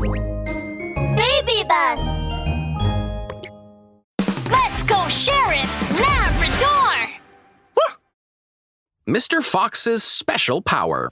Baby bus! Let's go, Sheriff Labrador! Mr. Fox's special power.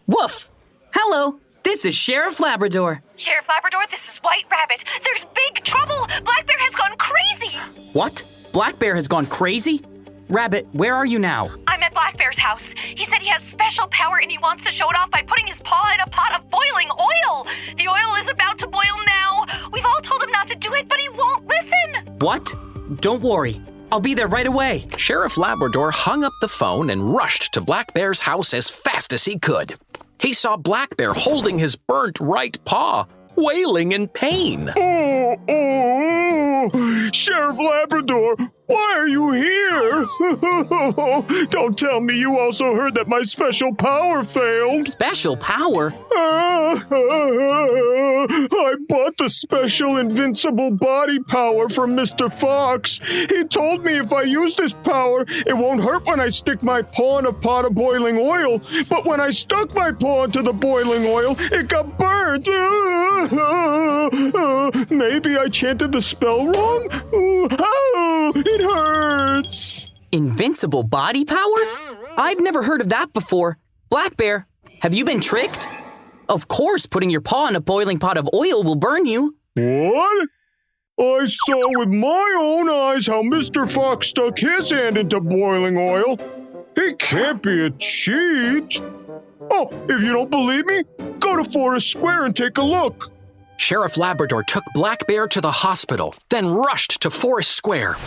Woof! Hello, this is Sheriff Labrador. Sheriff Labrador, this is White Rabbit. There's big trouble! Black Bear has gone crazy! What? Black Bear has gone crazy? Rabbit, where are you now? I'm at Black Bear's house. He said he has special power and he wants to show it off by putting his paw in a pot of boiling oil. The oil is about to boil now. We've all told him not to do it, but he won't listen. What? Don't worry. I'll be there right away. Sheriff Labrador hung up the phone and rushed to Black Bear's house as fast as he could. He saw Black Bear holding his burnt right paw, wailing in pain. Oh, Sheriff Labrador, why are you here? Don't tell me you also heard that my special power failed. Special power? I bought the special invincible body power from Mr. Fox. He told me if I use this power, it won't hurt when I stick my paw in a pot of boiling oil. But when I stuck my paw into the boiling oil, it got burnt. Maybe I chanted the spell wrong? It hurts. Invincible body power? I've never heard of that before. Black Bear, have you been tricked? Of course, putting your paw in a boiling pot of oil will burn you. What? I saw with my own eyes how Mr. Fox stuck his hand into boiling oil. It can't be a cheat. Oh, if you don't believe me, go to Forest Square and take a look. Sheriff Labrador took Black Bear to the hospital, then rushed to Forest Square.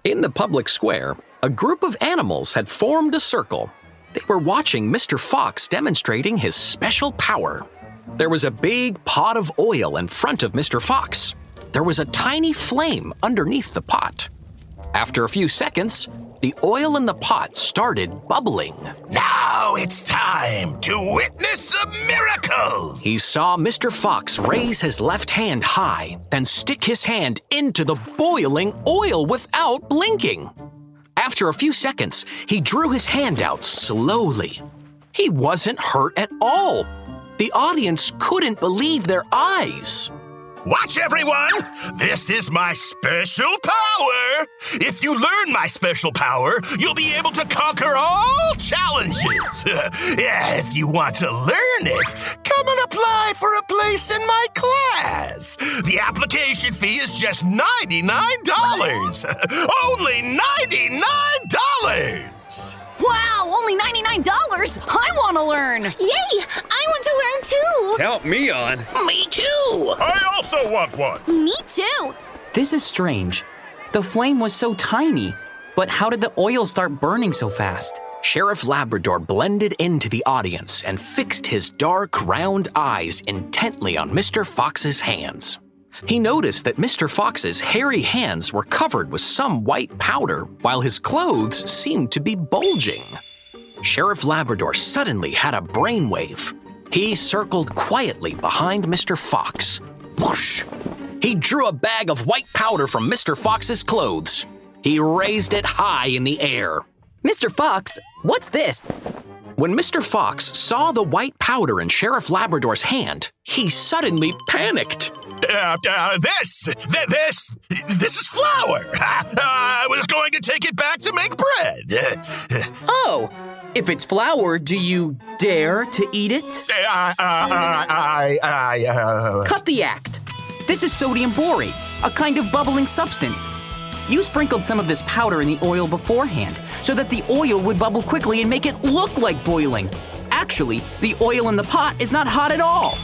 In the public square, a group of animals had formed a circle. They were watching Mr. Fox demonstrating his special power. There was a big pot of oil in front of Mr. Fox. There was a tiny flame underneath the pot. After a few seconds, the oil in the pot started bubbling. Now it's time to witness a miracle! He saw Mr. Fox raise his left hand high, then stick his hand into the boiling oil without blinking. After a few seconds, he drew his hand out slowly. He wasn't hurt at all. The audience couldn't believe their eyes. Watch, everyone! This is my special power! If you learn my special power, you'll be able to conquer all challenges. If you want to learn it, come and apply for a place in my class. The application fee is just $99. Only $99! Wow, only $99? I want to learn. Yay! I want to learn too! Count me on. Me too! I also want one. Me too! This is strange. The flame was so tiny, but how did the oil start burning so fast? Sheriff Labrador blended into the audience and fixed his dark, round eyes intently on Mr. Fox's hands. He noticed that Mr. Fox's hairy hands were covered with some white powder, while his clothes seemed to be bulging. Sheriff Labrador suddenly had a brainwave. He circled quietly behind Mr. Fox. Whoosh! He drew a bag of white powder from Mr. Fox's clothes. He raised it high in the air. Mr. Fox, what's this? When Mr. Fox saw the white powder in Sheriff Labrador's hand, he suddenly panicked. This is flour. I was going to take it back to make bread. Oh, if it's flour, do you dare to eat it? Cut the act. This is sodium borate, a kind of bubbling substance. You sprinkled some of this powder in the oil beforehand, so that the oil would bubble quickly and make it look like boiling. Actually, the oil in the pot is not hot at all.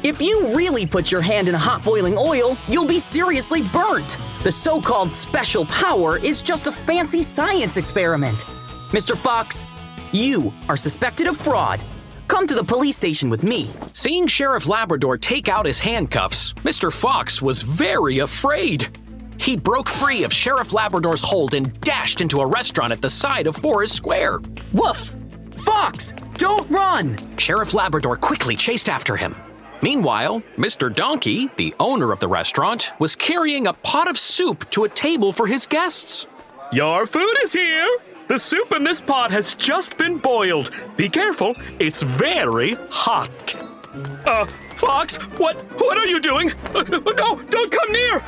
If you really put your hand in hot boiling oil, you'll be seriously burnt. The so-called special power is just a fancy science experiment. Mr. Fox, you are suspected of fraud. Come to the police station with me. Seeing Sheriff Labrador take out his handcuffs, Mr. Fox was very afraid. He broke free of Sheriff Labrador's hold and dashed into a restaurant at the side of Forest Square. Woof! Fox, don't run! Sheriff Labrador quickly chased after him. Meanwhile, Mr. Donkey, the owner of the restaurant, was carrying a pot of soup to a table for his guests. Your food is here. The soup in this pot has just been boiled. Be careful, it's very hot. Fox, what are you doing? No, don't come near!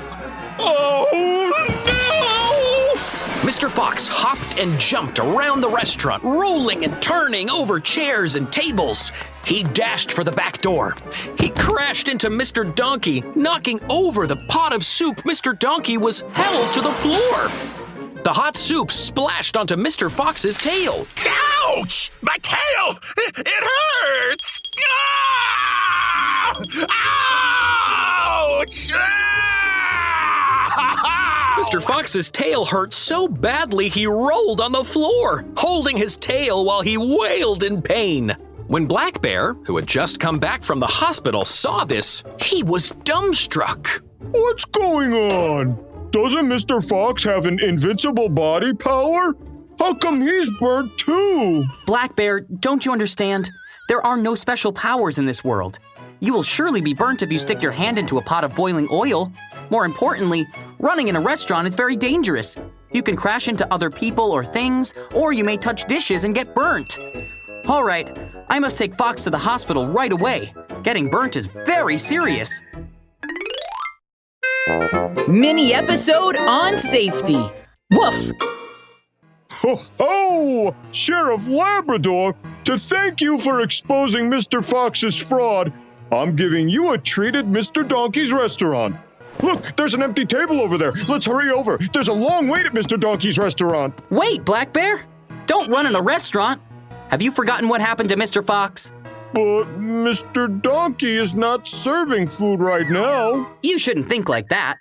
Oh, no! Mr. Fox hopped and jumped around the restaurant, rolling and turning over chairs and tables. He dashed for the back door. He crashed into Mr. Donkey, knocking over the pot of soup. Mr. Donkey was held to the floor. The hot soup splashed onto Mr. Fox's tail. Ouch! My tail! It hurts! Ah! Ouch! Ah! Mr. Fox's tail hurt so badly he rolled on the floor, holding his tail while he wailed in pain. When Black Bear, who had just come back from the hospital, saw this, he was dumbstruck. What's going on? Doesn't Mr. Fox have an invincible body power? How come he's burnt too? Black Bear, don't you understand? There are no special powers in this world. You will surely be burnt if you stick your hand into a pot of boiling oil. More importantly, running in a restaurant is very dangerous. You can crash into other people or things, or you may touch dishes and get burnt. All right, I must take Fox to the hospital right away. Getting burnt is very serious. Mini episode on safety. Woof! Ho ho! Sheriff Labrador, to thank you for exposing Mr. Fox's fraud, I'm giving you a treat at Mr. Donkey's restaurant. Look, there's an empty table over there. Let's hurry over. There's a long wait at Mr. Donkey's restaurant. Wait, Black Bear! Don't run in a restaurant. Have you forgotten what happened to Mr. Fox? But Mr. Donkey is not serving food right now. You shouldn't think like that.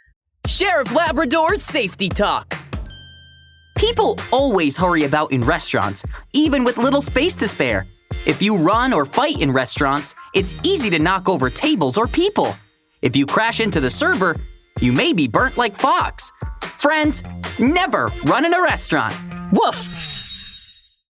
Sheriff Labrador's safety talk. People always hurry about in restaurants, even with little space to spare. If you run or fight in restaurants, it's easy to knock over tables or people. If you crash into the server, you may be burnt like Fox. Friends, never run in a restaurant. Woof!